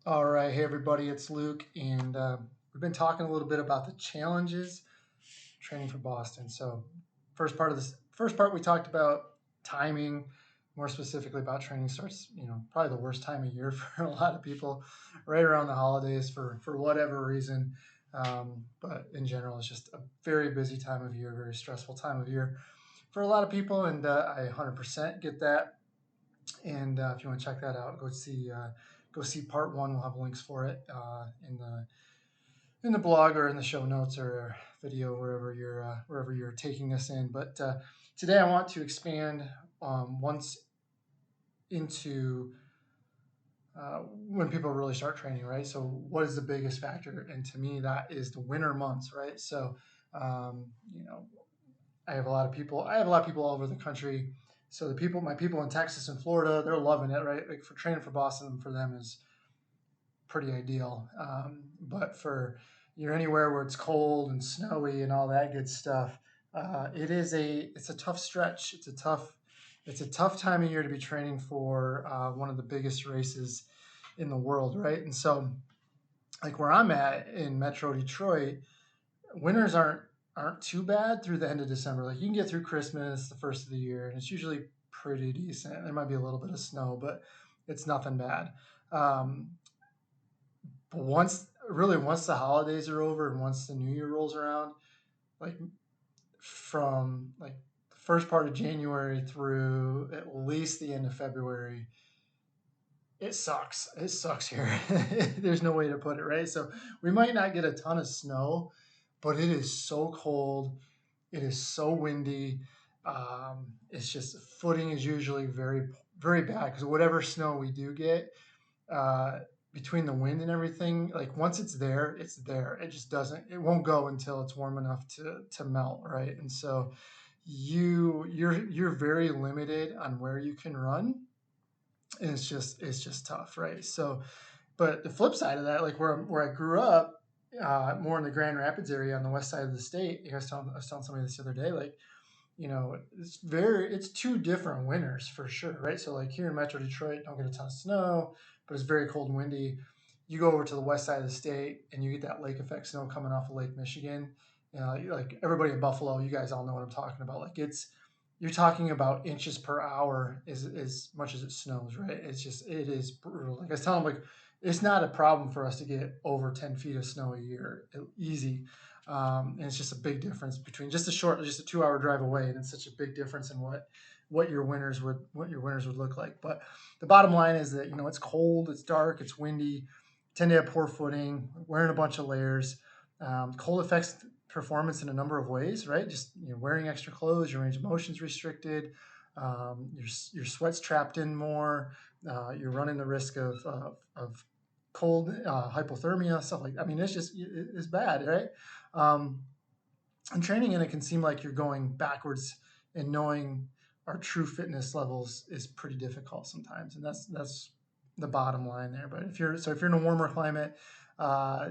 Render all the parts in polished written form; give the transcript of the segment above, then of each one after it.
All right, hey everybody, it's Luke, and we've been talking a little bit about the challenges training for Boston. So, first part we talked about timing, more specifically about training starts. Probably the worst time of year for a lot of people, right around the holidays for whatever reason. But in general, it's just a very busy time of year, very stressful time of year for a lot of people, and I 100% get that. And if you want to check that out, go see part one. We'll have links for it in the blog or in the show notes or video wherever you're taking this in. But today I want to expand once into when people really start training, right? So what is the biggest factor? And to me, that is the winter months, right? So you know, I have a lot of people. I have a lot of people all over the country. So my people in Texas and Florida, they're loving it, right? Like for training for Boston, for them is pretty ideal. But for you're anywhere where it's cold and snowy and all that good stuff, it's a tough stretch. It's a tough time of year to be training for one of the biggest races in the world, right? And so, like where I'm at in Metro Detroit, winters aren't too bad through the end of December. Like you can get through Christmas, the first of the year, and it's usually pretty decent. There might be a little bit of snow, but it's nothing bad. Um, but once the holidays are over and once the New Year rolls around, like from like the first part of January through at least the end of February, it sucks. It sucks here. There's no way to put it, right? So we might not get a ton of snow, but it is so cold. It is so windy. It's just footing is usually very, very bad because whatever snow we do get, uh, between the wind and everything, like once it's there, it's there. It just doesn't. It won't go until it's warm enough to melt, right? And so you're very limited on where you can run, and it's just tough, right? So, but the flip side of that, like where I grew up, more in the Grand Rapids area on the west side of the state. I was telling somebody this the other day, like it's two different winters for sure, right? So like here in Metro Detroit, don't get a ton of snow, but it's very cold and windy. You go over to the west side of the state and you get that lake effect snow coming off of Lake Michigan. Like everybody in Buffalo, you guys all know what I'm talking about. Like you're talking about inches per hour as much as it snows, right? It is brutal. Like I was telling them, like it's not a problem for us to get over 10 feet of snow a year, easy. And it's just a big difference between just a 2 hour drive away, and it's such a big difference in what your winters would look like. But the bottom line is that it's cold, it's dark, it's windy, tend to have poor footing, wearing a bunch of layers. Cold affects performance in a number of ways, right? Just wearing extra clothes, your range of motion is restricted, your sweat's trapped in more, you're running the risk of cold, hypothermia, stuff like that. I mean, it's bad, right? Um, and training in it can seem like you're going backwards, and knowing our true fitness levels is pretty difficult sometimes, and that's the bottom line there. But if you're in a warmer climate,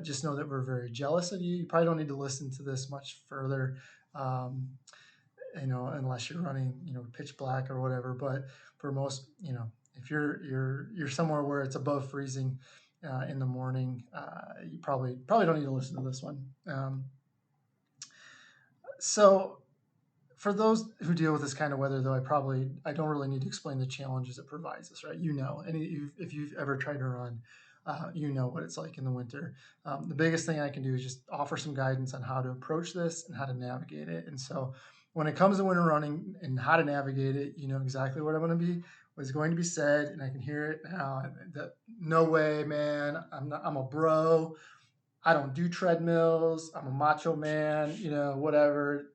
just know that we're very jealous of you. You probably don't need to listen to this much further, um, unless you're running, pitch black or whatever. But for most, if you're somewhere where it's above freezing in the morning, you probably don't need to listen to this one. So for those who deal with this kind of weather, though, I don't really need to explain the challenges it provides us, right? And if you've ever tried to run, you know what it's like in the winter. The biggest thing I can do is just offer some guidance on how to approach this and how to navigate it. And so, when it comes to winter running and how to navigate it, you know exactly what is going to be said, and I can hear it now. That no way, man. I'm a bro. I don't do treadmills. I'm a macho man. Whatever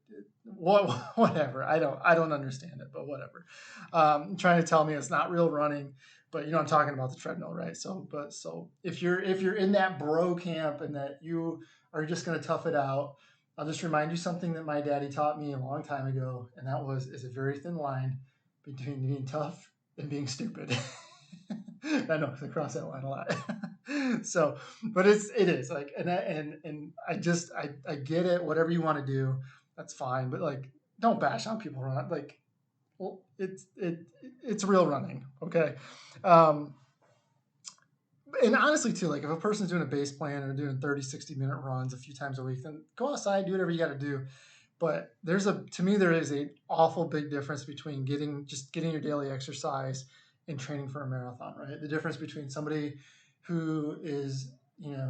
whatever. I don't understand it, but whatever. Trying to tell me it's not real running, but I'm talking about the treadmill, right? So if you're in that bro camp and that you are just going to tough it out, I'll just remind you something that my daddy taught me a long time ago, and that is a very thin line between being tough and being stupid. I know I cross that line a lot. So, but it is like, and I get it. Whatever you want to do, that's fine. But like, don't bash on people run. Like, it's real running, okay? Um, and honestly too, like if a person's doing a base plan or doing 30, 60-minute runs a few times a week, then go outside, do whatever you got to do. But to me, there is a awful big difference between getting your daily exercise and training for a marathon, right? The difference between somebody who is,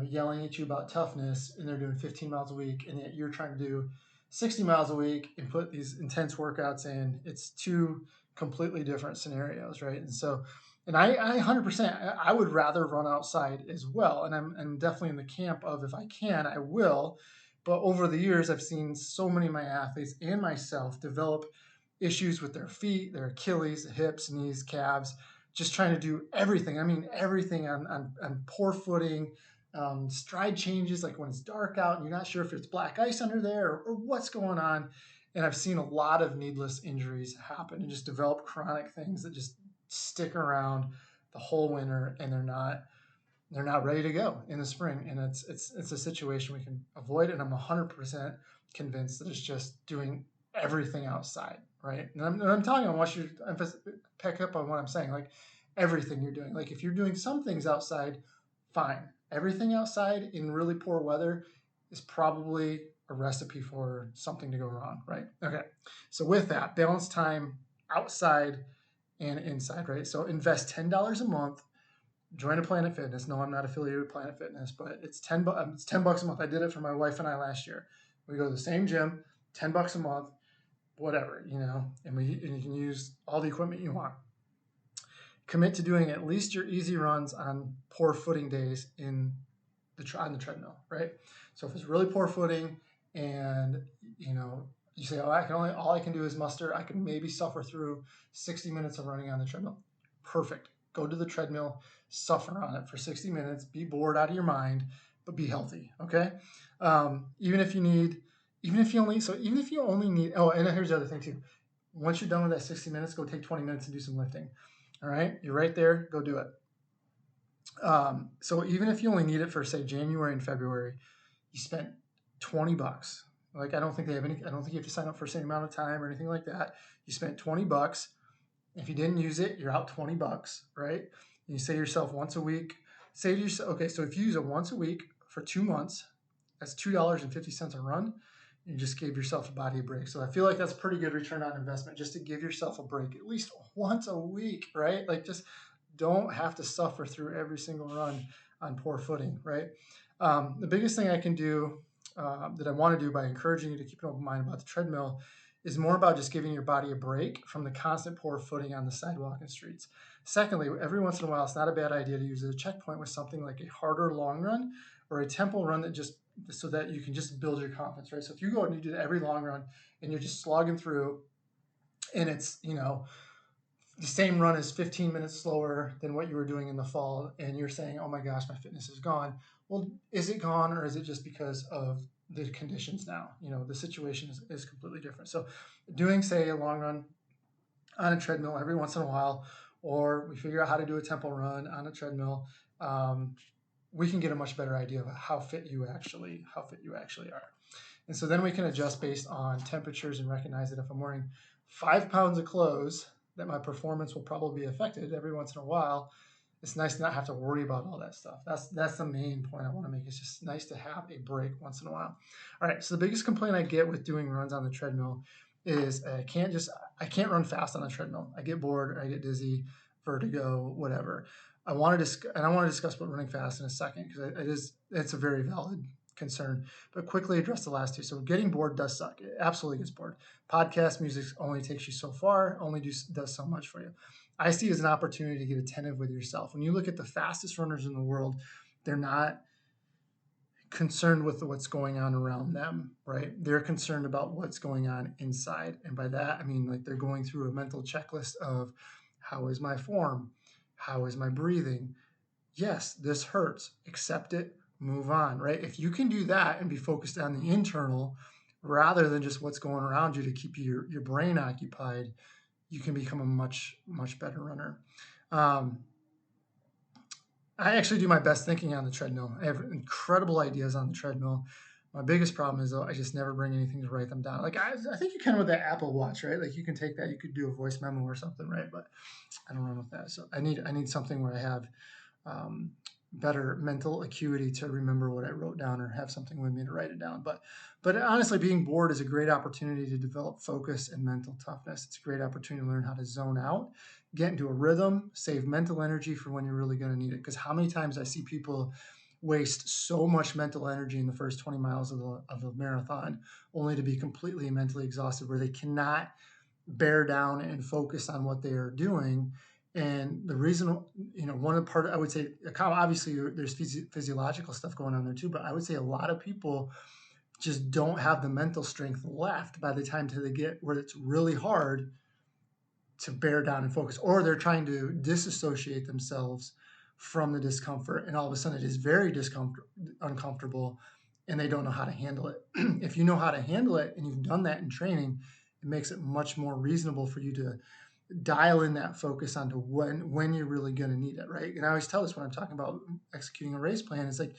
yelling at you about toughness and they're doing 15 miles a week, and yet you're trying to do 60 miles a week and put these intense workouts in. It's two completely different scenarios, right? And so, and I 100%, I would rather run outside as well. And I'm definitely in the camp of, if I can, I will. But over the years, I've seen so many of my athletes and myself develop issues with their feet, their Achilles, hips, knees, calves, just trying to do everything. I mean, everything on poor footing, stride changes, like when it's dark out and you're not sure if it's black ice under there or what's going on. And I've seen a lot of needless injuries happen and just develop chronic things that just stick around the whole winter, and they're not ready to go in the spring. And it's a situation we can avoid. And I'm 100% convinced that it's just doing everything outside, right? And I'm telling you, I want you to pick up on what I'm saying. Like everything you're doing. Like if you're doing some things outside, fine. Everything outside in really poor weather is probably a recipe for something to go wrong, right? Okay. So with that, balance time outside and inside, right? So invest $10 a month. Join a Planet Fitness. No, I'm not affiliated with Planet Fitness, but it's $10 a month. I did it for my wife and I last year. We go to the same gym, $10 a month, whatever, and you can use all the equipment you want. Commit to doing at least your easy runs on poor footing days on the treadmill, right? So if it's really poor footing and you say, oh, all I can do is muster, I can maybe suffer through 60 minutes of running on the treadmill. Perfect. Go to the treadmill, suffer on it for 60 minutes, be bored out of your mind, but be healthy. Okay. Even if you only need, oh, and here's the other thing too. Once you're done with that 60 minutes, go take 20 minutes and do some lifting. All right. You're right there. Go do it. So even if you only need it for, say, January and February, you spent $20. Like I don't think you have to sign up for a certain amount of time or anything like that. You spent $20. If you didn't use it, you're out $20, right? And you say to yourself once a week, say to yourself, okay, so if you use it once a week for 2 months, that's $2.50 a run. You just gave yourself a body a break. So I feel like that's pretty good return on investment, just to give yourself a break at least once a week, right? Like just don't have to suffer through every single run on poor footing, right? The biggest thing I can do that I want to do by encouraging you to keep an open mind about the treadmill is more about just giving your body a break from the constant poor footing on the sidewalk and streets. Secondly, every once in a while, it's not a bad idea to use as a checkpoint with something like a harder long run or a tempo run so that you can just build your confidence, right? So if you go and you do every long run and you're just slogging through and it's, the same run is 15 minutes slower than what you were doing in the fall, and you're saying, oh my gosh, my fitness is gone. Well, is it gone, or is it just because of the conditions now? The situation is completely different. So doing, say, a long run on a treadmill every once in a while, or we figure out how to do a tempo run on a treadmill, we can get a much better idea of how fit you actually are. And so then we can adjust based on temperatures and recognize that if I'm wearing 5 pounds of clothes, that my performance will probably be affected every once in a while. It's nice to not have to worry about all that stuff. That's the main point I want to make. It's just nice to have a break once in a while. All right. So the biggest complaint I get with doing runs on the treadmill is I can't run fast on a treadmill. I get bored, I get dizzy, vertigo, whatever. I want to discuss about running fast in a second because it's a very valid concern, but quickly address the last two. So getting bored does suck. It absolutely gets bored. Podcast music only takes you so far, does so much for you. I see it as an opportunity to get attentive with yourself. When you look at the fastest runners in the world, they're not concerned with what's going on around them, right? They're concerned about what's going on inside. And by that, I mean, like they're going through a mental checklist of how is my form? How is my breathing? Yes, this hurts. Accept it, move on, right? If you can do that and be focused on the internal rather than just what's going around you to keep your brain occupied, you can become a much, much better runner. I actually do my best thinking on the treadmill. I have incredible ideas on the treadmill. My biggest problem is, though, I just never bring anything to write them down. Like I think you can with that Apple Watch, right? Like you can take that, you could do a voice memo or something, right? But I don't run with that. So I need something where I have better mental acuity to remember what I wrote down or have something with me to write it down. But honestly, being bored is a great opportunity to develop focus and mental toughness. It's a great opportunity to learn how to zone out, get into a rhythm, save mental energy for when you're really going to need it. Because how many times I see people waste so much mental energy in the first 20 miles of a marathon, only to be completely mentally exhausted, where they cannot bear down and focus on what they are doing. And the reason, one of the part, I would say, obviously there's physiological stuff going on there too, but I would say a lot of people just don't have the mental strength left by the time till they get where it's really hard to bear down and focus, or they're trying to disassociate themselves from the discomfort, and all of a sudden it is very uncomfortable, and they don't know how to handle it. If you know how to handle it and you've done that in training, it makes it much more reasonable for you to dial in that focus onto when you're really going to need it, right? And I always tell this when I'm talking about executing a race plan. It's like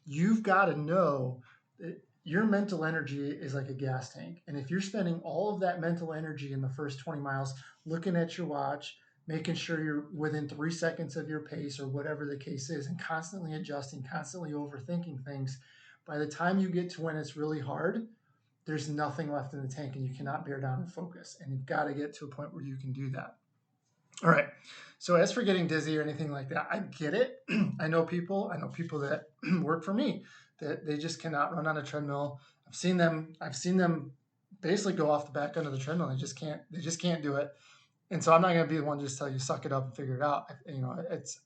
you've got to know that your mental energy is like a gas tank, and if you're spending all of that mental energy in the first 20 miles looking at your watch, making sure you're within 3 seconds of your pace or whatever the case is, and constantly adjusting, constantly overthinking things, by the time you get to when it's really hard, there's nothing left in the tank and you cannot bear down and focus. And you've got to get to a point where you can do that. All right. So as for getting dizzy or anything like that, I get it. I know people that work for me that they just cannot run on a treadmill. I've seen them basically go off the back end of the treadmill. They just can't do it. And so I'm not going to be the one to just tell you suck it up and figure it out. It's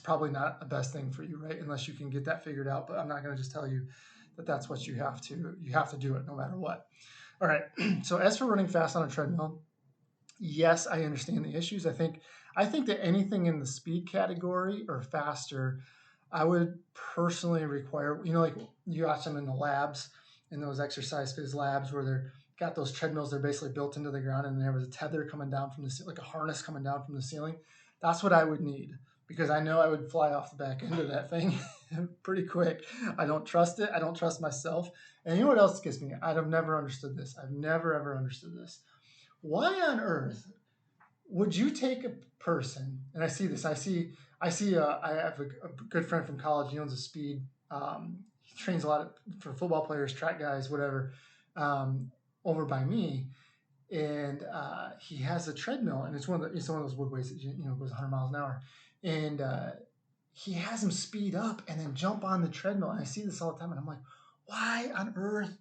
probably not the best thing for you, right? Unless you can get that figured out. But I'm not going to just tell you that that's what you have to do it no matter what. All right. So as for running fast on a treadmill, yes, I understand the issues. I think that anything in the speed category or faster, I would personally require, like you watch them in the labs, in those exercise phys labs where they're got those treadmills, they're basically built into the ground and there was a tether coming down from the ceiling, like a harness coming down from the ceiling. That's what I would need, because I know I would fly off the back end of that thing pretty quick. I don't trust it. I don't trust myself. And you know what else gets me? I've never understood this. I've never, ever understood this. Why on earth would you take a person, and I see this, I have a good friend from college. He owns a speed, he trains a lot for football players, track guys, whatever, over by me. And he has a treadmill, and it's one of those woodways that goes 100 miles an hour, and he has him speed up and then jump on the treadmill. And I see this all the time, and I'm like, why on earth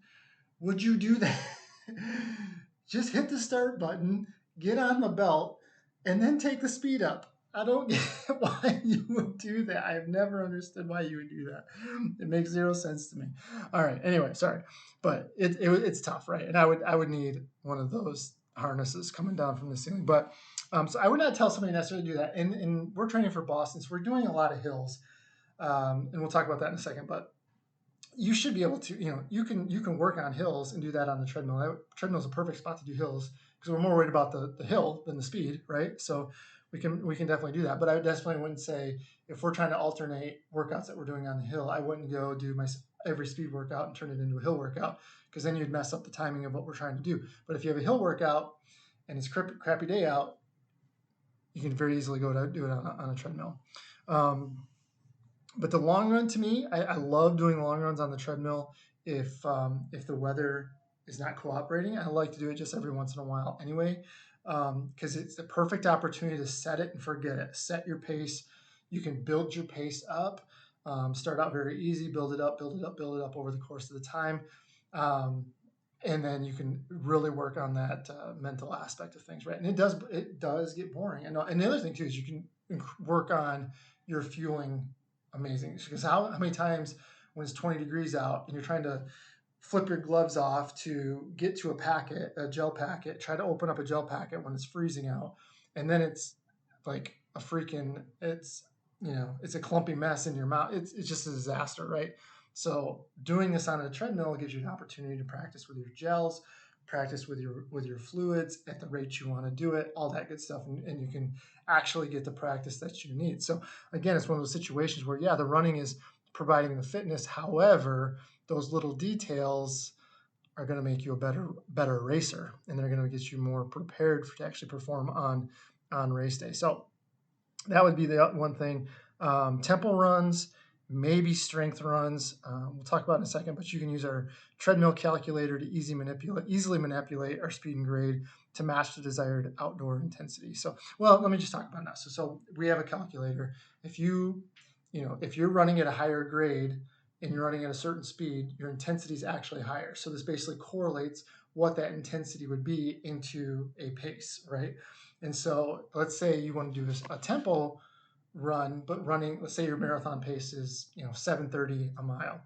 would you do that? Just hit the start button, get on the belt, and then take the speed up. I don't get why you would do that. I've never understood why you would do that. It makes zero sense to me. All right. Anyway, sorry, but it's tough, right? And I would need one of those harnesses coming down from the ceiling. But so I would not tell somebody necessarily to do that. And we're training for Boston, so we're doing a lot of hills, and we'll talk about that in a second. But you should be able to, you can work on hills and do that on the treadmill. That treadmill is a perfect spot to do hills because we're more worried about the hill than the speed, right? So we can definitely do that. But I definitely wouldn't say, if we're trying to alternate workouts that we're doing on the hill, I wouldn't go do every speed workout and turn it into a hill workout, because then you'd mess up the timing of what we're trying to do. But if you have a hill workout and it's crappy day out, you can very easily go to do it on a treadmill. But the long run, to me, I love doing long runs on the treadmill if the weather is not cooperating. I like to do it just every once in a while anyway, because it's the perfect opportunity to set it and forget it. Set your pace. You can build your pace up. Start out very easy, build it up over the course of the time. And then you can really work on that mental aspect of things, right? And it does get boring. And the other thing too is you can work on your fueling amazing, because how many times when it's 20 degrees out and you're trying to flip your gloves off to get to a gel packet, try to open up a gel packet when it's freezing out, and then it's like it's a clumpy mess in your mouth. It's just a disaster, right? So doing this on a treadmill gives you an opportunity to practice with your gels, practice with your fluids at the rate you want to do it, all that good stuff, and you can actually get the practice that you need. So again, it's one of those situations where, yeah, the running is providing the fitness. However, those little details are going to make you a better racer, and they're going to get you more prepared to actually perform on race day. So that would be the one thing Tempo runs, maybe strength runs. We'll talk about it in a second, but you can use our treadmill calculator to easily manipulate our speed and grade to match the desired outdoor intensity. So, well, let me just talk about it now. So we have a calculator. If if you're running at a higher grade and you're running at a certain speed, your intensity is actually higher. So this basically correlates what that intensity would be into a pace, right? And so let's say you want to do a tempo run, but running, let's say your marathon pace is 7:30 a mile.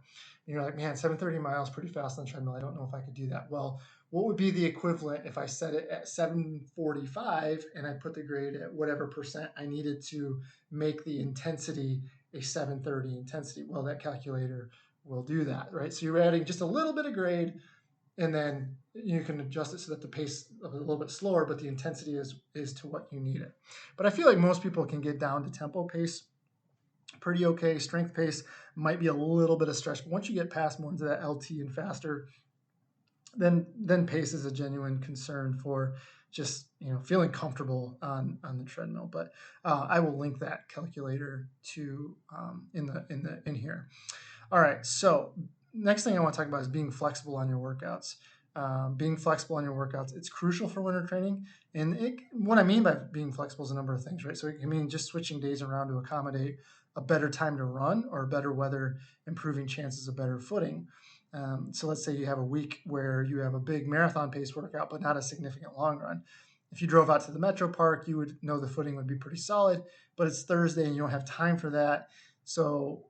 And you're like, man, 7:30 miles pretty fast on the treadmill. I don't know if I could do that. Well, what would be the equivalent if I set it at 7:45 and I put the grade at whatever percent I needed to make the intensity a 7:30 intensity? Well, that calculator will do that, right? So you're adding just a little bit of grade, and then you can adjust it so that the pace is a little bit slower, but the intensity is to what you need it. But I feel like most people can get down to tempo pace pretty okay. Strength pace might be a little bit of stretch, but once you get past more into that LT and faster, then pace is a genuine concern for just feeling comfortable on the treadmill. But I will link that calculator to in here. All right, so next thing I want to talk about is being flexible on your workouts. Being flexible on your workouts, it's crucial for winter training. And what I mean by being flexible is a number of things, right? So it can mean just switching days around to accommodate a better time to run or better weather, improving chances of better footing. So let's say you have a week where you have a big marathon pace workout, but not a significant long run. If you drove out to the Metro Park, you would know the footing would be pretty solid, but it's Thursday and you don't have time for that. So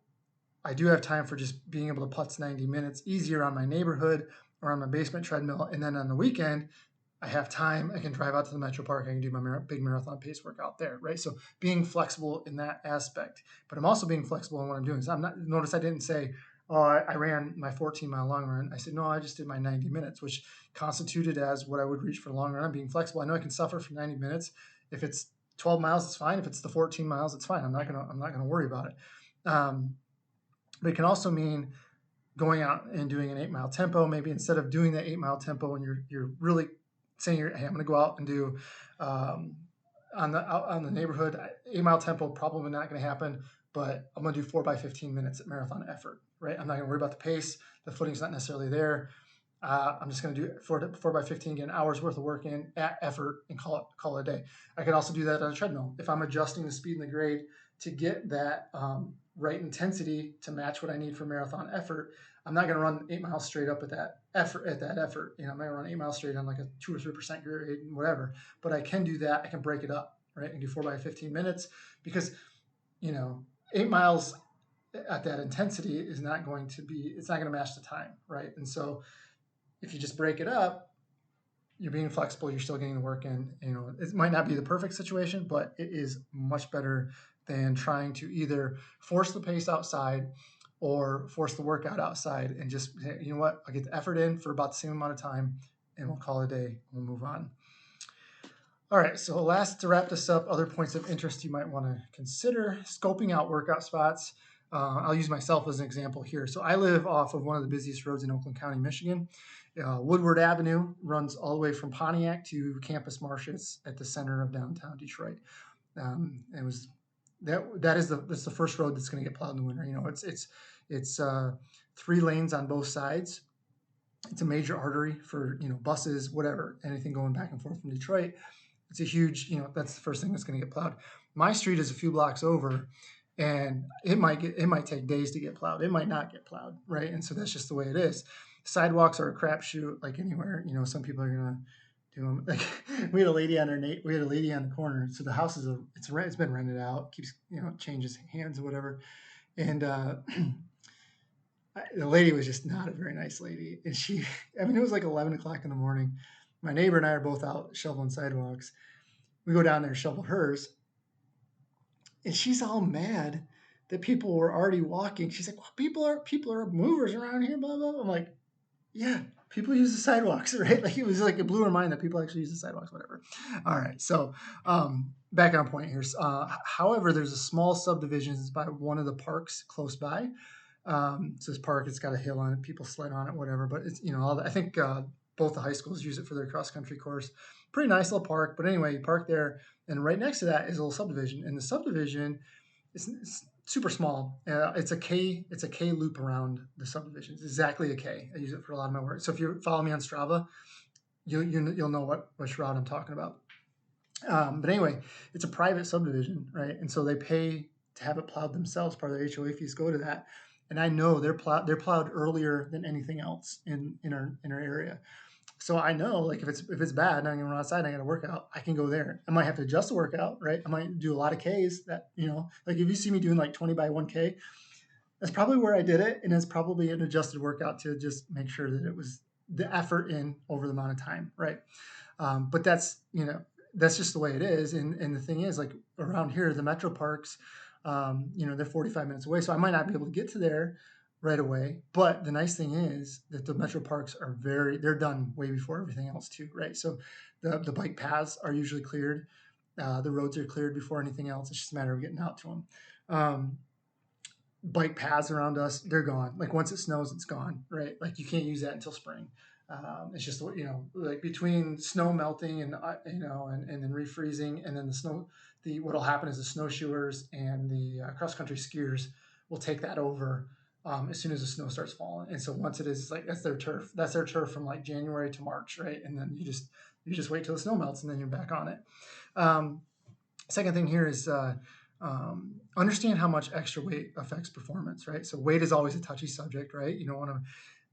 I do have time for just being able to putz 90 minutes easier on my neighborhood or on my basement treadmill. And then on the weekend, I have time. I can drive out to the Metro Park. I can do my big marathon pace workout there, right? So being flexible in that aspect. But I'm also being flexible in what I'm doing. So notice I didn't say, oh, I ran my 14-mile long run. I said, no, I just did my 90 minutes, which constituted as what I would reach for the long run. I'm being flexible. I know I can suffer for 90 minutes. If it's 12 miles, it's fine. If it's the 14 miles, it's fine. I'm not gonna worry about it. But it can also mean going out and doing an 8-mile tempo. Maybe instead of doing that 8-mile tempo, and you're really saying, hey, I'm going to go out and do on the neighborhood 8-mile tempo. Probably not going to happen, but I'm going to do 4 by 15 minutes at marathon effort. Right? I'm not going to worry about the pace. The footing's not necessarily there. I'm just going to do 4 by 15, get an hour's worth of work in at effort, and call it a day. I could also do that on a treadmill if I'm adjusting the speed and the grade to get that right intensity to match what I need for marathon effort. I'm not going to run 8 miles straight up at that effort. I'm going to run 8 miles straight on like a 2 or 3% grade and whatever. But I can do that. I can break it up, right? And do 4 by 15 minutes because 8 miles at that intensity is not going to match the time, right? And so if you just break it up, you're being flexible, you're still getting the work in. It might not be the perfect situation, but it is much better than trying to either force the pace outside or force the workout outside and just, you know what, I'll get the effort in for about the same amount of time and we'll call it a day. We'll move on. All right, so to wrap this up, other points of interest you might want to consider: scoping out workout spots. I'll use myself as an example here. So I live off of one of the busiest roads in Oakland County, Michigan. Woodward Avenue runs all the way from Pontiac to Campus Martius at the center of downtown Detroit. That's the first road that's going to get plowed in the winter. It's 3 lanes on both sides. It's a major artery for buses, whatever, anything going back and forth from Detroit. It's a huge, that's the first thing that's going to get plowed. My street is a few blocks over, and it might take days to get plowed. It might not get plowed, right? And so that's just the way it is. Sidewalks are a crapshoot, like anywhere. Some people are gonna do them. Like we had a lady on the corner. So the house it's been rented out, keeps changes hands or whatever, and the lady was just not a very nice lady. And it was like 11 o'clock in the morning. My neighbor and I are both out shoveling sidewalks. We go down there and shovel hers, and she's all mad that people were already walking. She's like, well, people are movers around here, blah, blah, blah. I'm like, yeah, people use the sidewalks, right? Like it blew her mind that people actually use the sidewalks, whatever. All right, so back on point here. However, there's a small subdivision by one of the parks close by. So this park, it's got a hill on it, people sled on it, whatever. But it's I think both the high schools use it for their cross country course. Pretty nice little park. But anyway, you park there, and right next to that is a little subdivision. And the subdivision, it's super small. It's a K. It's a K loop around the subdivision. It's exactly a K. I use it for a lot of my work. So if you follow me on Strava, you'll know which route I'm talking about. But anyway, it's a private subdivision, right? And so they pay to have it plowed themselves. Part of their HOA fees go to that. And I know they're plowed earlier than anything else in our area. So I know, like, if it's bad and I'm gonna run outside and I got to work out, I can go there. I might have to adjust the workout, right? I might do a lot of Ks that, like if you see me doing like 20 by 1K, that's probably where I did it. And it's probably an adjusted workout to just make sure that it was the effort in over the amount of time, right? But that's just the way it is. And the thing is, like, around here, the metro parks, they're 45 minutes away. So I might not be able to get to there right away. But the nice thing is that the metro parks they're done way before everything else too, right? So the bike paths are usually cleared. The roads are cleared before anything else. It's just a matter of getting out to them. Bike paths around us, they're gone. Like once it snows, it's gone, right? Like you can't use that until spring. It's just, like between snow melting and then refreezing, and then what'll happen is the snowshoers and the cross country skiers will take that over as soon as the snow starts falling. And so once it is, like, that's their turf. That's their turf from like January to March, right? And then you just wait till the snow melts and then you're back on it. Second thing here is understand how much extra weight affects performance, right? So weight is always a touchy subject, right? You don't want to,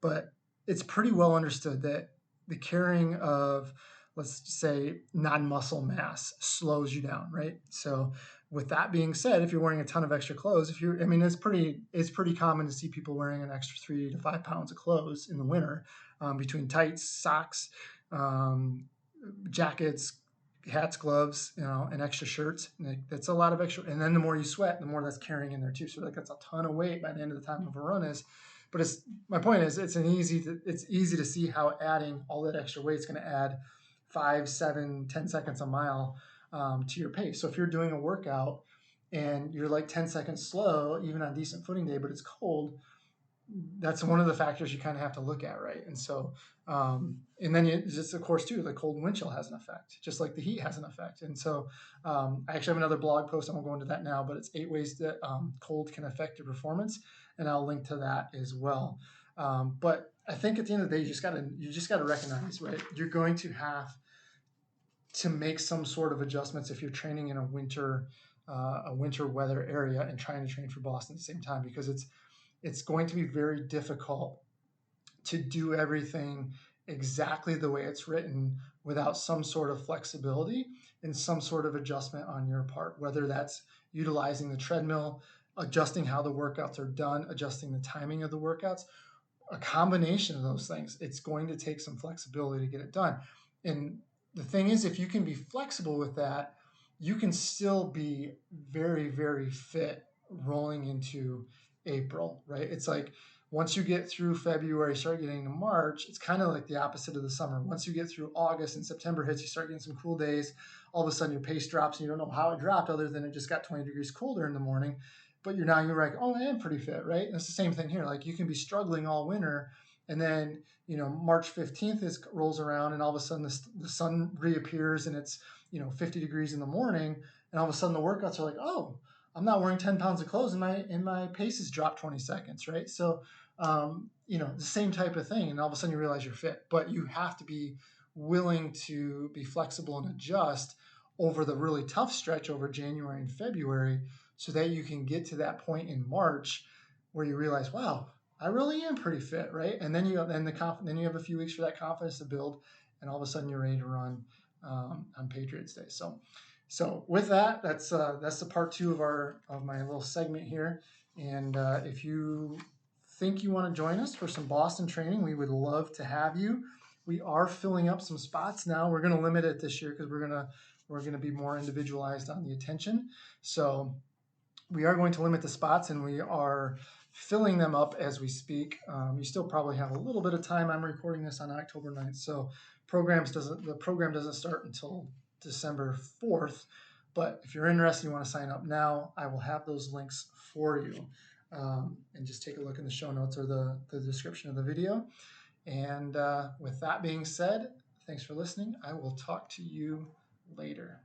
but it's pretty well understood that the carrying of, let's say, non-muscle mass slows you down, right? So with that being said, if you're wearing a ton of extra clothes, it's pretty common to see people wearing an extra 3 to 5 pounds of clothes in the winter, between tights, socks, jackets, hats, gloves, and extra shirts. That's a lot of extra. And then the more you sweat, the more that's carrying in there too. So like that's a ton of weight by the end of the time of a run is. But my point is, it's easy to see how adding all that extra weight is going to add 5, 7, 10 seconds a mile to your pace. So if you're doing a workout and you're like 10 seconds slow, even on decent footing day, but it's cold, that's one of the factors you kind of have to look at, right? And so, and then just of course too, the cold wind chill has an effect, just like the heat has an effect. And so, I actually have another blog post. I won't go into that now, but it's 8 ways that cold can affect your performance, and I'll link to that as well. But I think at the end of the day, you just gotta recognize, right? You're going to have to make some sort of adjustments if you're training in a winter weather area and trying to train for Boston at the same time, because it's going to be very difficult to do everything exactly the way it's written without some sort of flexibility and some sort of adjustment on your part, whether that's utilizing the treadmill, adjusting how the workouts are done, adjusting the timing of the workouts, a combination of those things. It's going to take some flexibility to get it done. And the thing is, if you can be flexible with that, you can still be very, very fit rolling into April, right? It's like once you get through February, start getting to March, it's kind of like the opposite of the summer. Once you get through August and September hits, you start getting some cool days. All of a sudden your pace drops and you don't know how it dropped other than it just got 20 degrees colder in the morning. But you're like, oh, I am pretty fit, right? And it's the same thing here. Like you can be struggling all winter, and then March 15th rolls around, and all of a sudden the sun reappears, and it's 50 degrees in the morning, and all of a sudden the workouts are like, oh, I'm not wearing 10 pounds of clothes, and my pace has dropped 20 seconds, right? So the same type of thing, and all of a sudden you realize you're fit, but you have to be willing to be flexible and adjust over the really tough stretch over January and February, so that you can get to that point in March where you realize, wow, I really am pretty fit, right? And then you have a few weeks for that confidence to build, and all of a sudden you're ready to run on Patriots Day. So with that, that's the part 2 of my little segment here. And if you think you want to join us for some Boston training, we would love to have you. We are filling up some spots now. We're going to limit it this year because we're going to be more individualized on the attention. So we are going to limit the spots, and we are filling them up as we speak. You still probably have a little bit of time. I'm recording this on October 9th, so the program doesn't start until December 4th. But if you're interested, you want to sign up now, I will have those links for you. And just take a look in the show notes or the description of the video. And with that being said, thanks for listening. I will talk to you later.